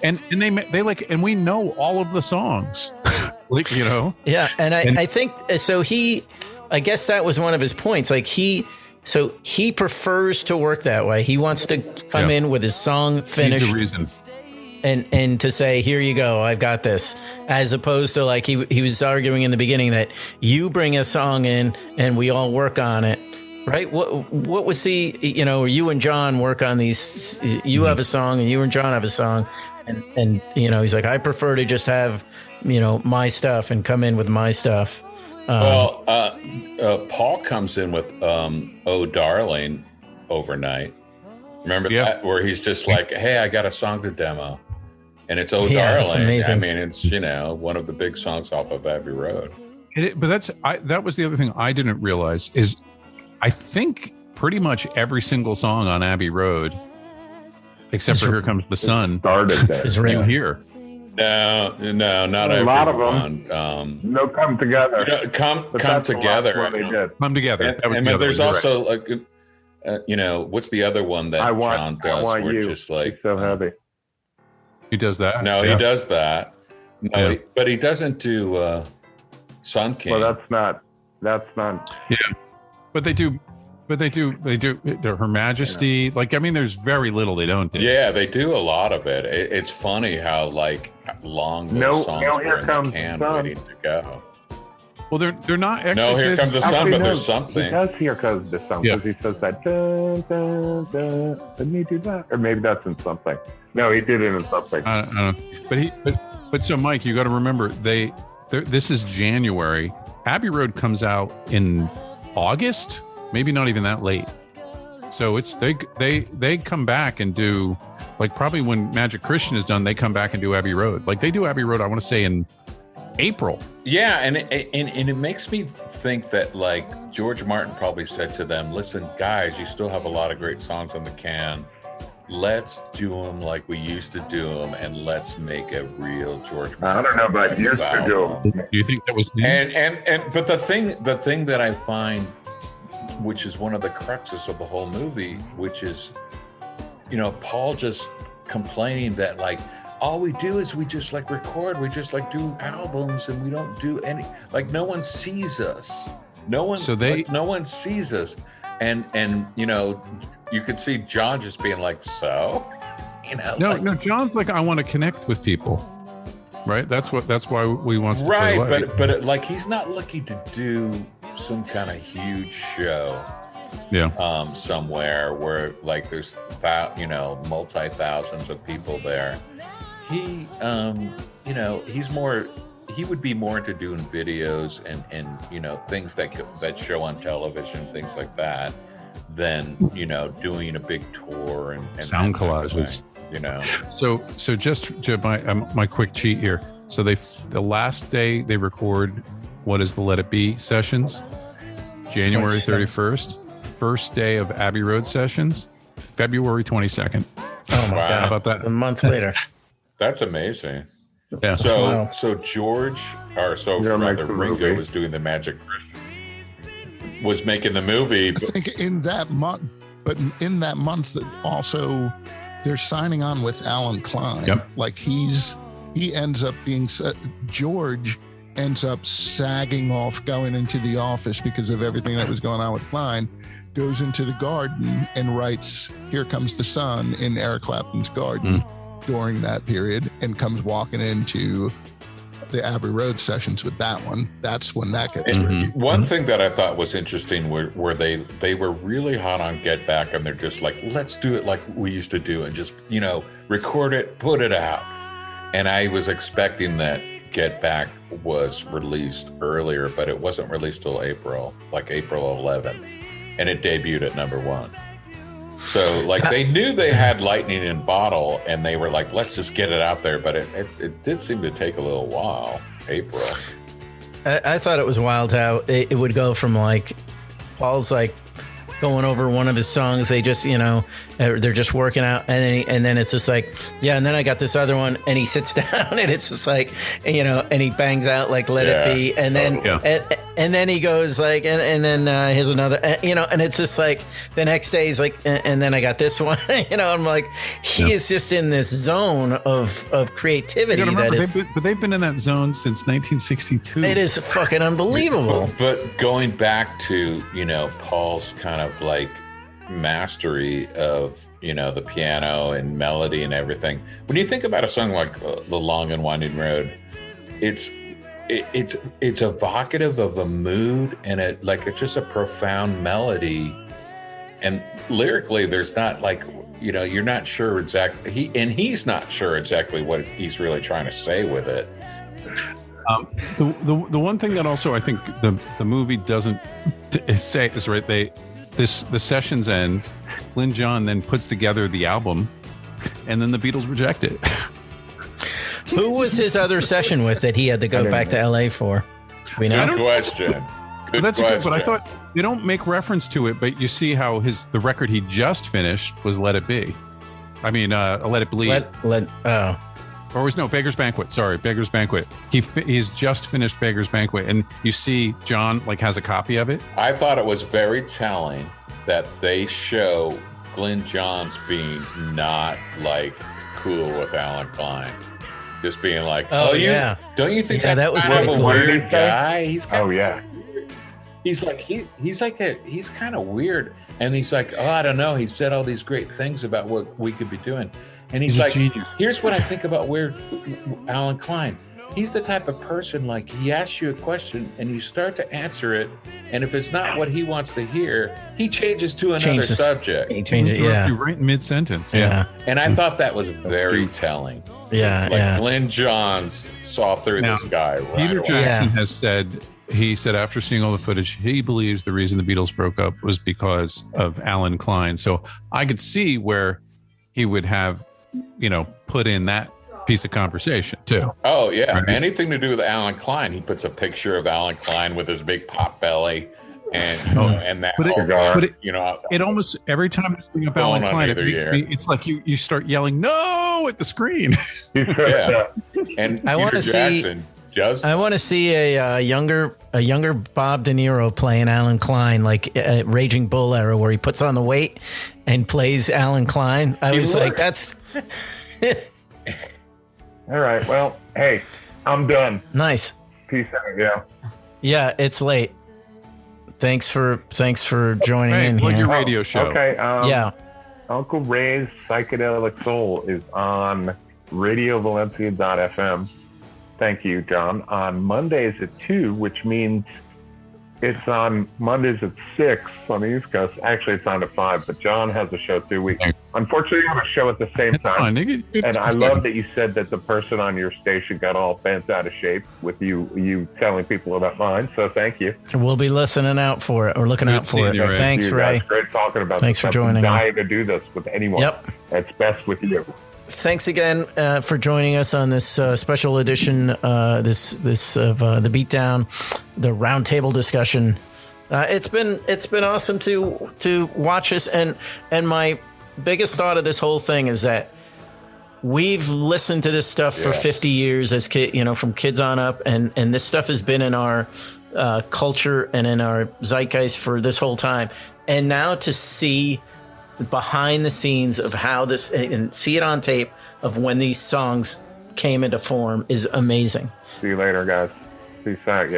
and they like, and we know all of the songs, like, you know. Yeah, and I think so. I guess that was one of his points. Like he prefers to work that way. He wants to come in with his song finished. Reason. And to say, here you go, I've got this, as opposed to like he was arguing in the beginning that you bring a song in and we all work on it, right? What was he, you know, you and John work on these, you have a song and you and John have a song, and you know, he's like, I prefer to just have, you know, my stuff and come in with my stuff. Paul comes in with "Oh Darling" overnight. Remember that, where he's just like, hey, I got a song to demo. And it's "Oh Darling." It's amazing. I mean, it's, you know, one of the big songs off of Abbey Road. But that was the other thing I didn't realize is I think pretty much every single song on Abbey Road, except for "Here Comes the Sun," started there. Is written here. No, not a lot of them. One. No, Come Together. You know, come together. They did. Come Together. And there's also like, you know, what's the other one that John does? I Want where You. Just like It's so heavy. He does that. No, he does that. No, but he doesn't do Sun King. Well, that's not. Yeah, but they do. They're Her Majesty. Like, I mean, there's very little they don't do. Yeah, they do a lot of it. It's funny how like long those songs were in the can waiting to go. Well, they're not. No, Here Comes the Sun, but there's something. He does Here Comes the Sun because he says that. Dun, dun, dun, and he do that, or maybe that's in something. No, he did it in something. I don't know. But so Mike, you got to remember this is January. Abbey Road comes out in August, maybe not even that late. So it's they come back and do, like, probably when Magic Christian is done, they come back and do Abbey Road. Like, they do Abbey Road, I want to say in April. Yeah, and it makes me think that like George Martin probably said to them, "Listen, guys, you still have a lot of great songs in the can. Let's do them like we used to do them, and let's make a real George Martin." I don't know about used to do. Do you think that was? But the thing that I find, which is one of the cruxes of the whole movie, which is, you know, Paul just complaining that like, all we do is we just like record, we just like do albums, and we don't do any, like, no one sees us. No one sees us. And you know, you could see John just being like, so, you know. No, John's like, I want to connect with people. Right? That's why we want to play live. But like, he's not looking to do some kind of huge show. Yeah. Somewhere where like there's multi-thousands of people there. He you know, he would be more into doing videos and you know, things that show on television, things like that, than, you know, doing a big tour and sound collages, you know. So just to my quick cheat here. So the last day they record what is the Let It Be sessions, January 31st. First day of Abbey Road sessions, February 22nd. Oh my God! How about that? A month later. That's amazing. Yeah. So Ringo was doing the Magic Christian, was making the movie. I think in that month, also they're signing on with Alan Klein. Yep. Like he ends up being George ends up sagging off, going into the office because of everything that was going on with Klein. Goes into the garden and writes "Here Comes the Sun" in Eric Clapton's garden during that period, and comes walking into the Abbey Road sessions with that one. That's when that gets written. One thing that I thought was interesting where they were really hot on Get Back, and they're just like, let's do it like we used to do, and just, you know, record it, put it out. And I was expecting that Get Back was released earlier, but it wasn't released till April 11th. And it debuted at #1. So like they knew they had lightning in bottle, and they were like, let's just get it out there. But it did seem to take a little while. April. I thought it was wild how it would go from like, Paul's like, going over one of his songs. They just, they're just working out, and then it's just like, yeah. And then I got this other one, and he sits down, and it's just like, and he bangs out like "Let It Be," and then and then he goes like, and then here's another, and it's just like the next day he's like, and then I got this one, I'm like, he is just in this zone of creativity. They've been in that zone since 1962. It is fucking unbelievable. But going back to, Paul's kind of like mastery of, the piano and melody and everything. When you think about a song like The Long and Winding Road, it's evocative of a mood, and it's just a profound melody. And lyrically, there's not like, you're not sure exactly, he's not sure exactly what he's really trying to say with it. The one thing that also I think the movie doesn't say is right. The sessions ends. Glyn John then puts together the album, and then the Beatles reject it. Who was his other session with that he had to go back to LA for? We know. Good question. But I thought they don't make reference to it, but you see how the record he just finished was "Let It Be." I mean, "Let It Bleed." Or was Beggar's Banquet. Sorry, Beggar's Banquet. He's just finished Beggar's Banquet, and you see John has a copy of it. I thought it was very telling that they show Glyn Johns being not like cool with Alan Klein, just being like, don't you think that was kind really of a cool. weird guy? He's kind of yeah. He's kind of weird, and he's like, I don't know. He said all these great things about what we could be doing. And he's like, here's what I think about Alan Klein. He's the type of person, like, he asks you a question and you start to answer it. And if it's not what he wants to hear, he changes to another subject. He changes, you right in mid-sentence. Yeah. And I thought that was very telling. Yeah. Glyn Johns saw through this guy. Peter Jackson has said, he said after seeing all the footage, he believes the reason the Beatles broke up was because of Alan Klein. So I could see where he would have, put in that piece of conversation too. Oh yeah, right? Anything to do with Alan Klein. He puts a picture of Alan Klein with his big pot belly, and that. It almost every time you bring up Alan Klein, it's like you start yelling no at the screen. Yeah, and I want to see. I want to see a younger Bob De Niro playing Alan Klein, like Raging Bull era, where he puts on the weight and plays Alan Klein. Like, that's. All right. Well, hey, I'm done. Nice. Peace out. Yeah. Yeah, it's late. Thanks for joining in here. Your radio show. Okay. Yeah. Uncle Ray's Psychedelic Soul is on RadioValencia.fm. Thank you, John. On Mondays at 2, which means it's on Mondays at 6 on the East Coast. Actually, it's on at 5, but John has a show too. We unfortunately have a show at the same time. And I love that you said that the person on your station got all bent out of shape with you telling people about mine. So thank you. We'll be listening out for it or looking out for it. Thanks, Ray. It's great talking about Thanks this. for joining. I'm dying to do this with anyone. Yep. It's best with you. Thanks again for joining us on this special edition, this of the Beatdown, the roundtable discussion. It's been awesome to watch this, and my biggest thought of this whole thing is that we've listened to this stuff for 50 years as from kids on up, and this stuff has been in our culture and in our zeitgeist for this whole time, and now to see behind the scenes of how this, and see it on tape of when these songs came into form, is amazing. See you later, guys. Peace out,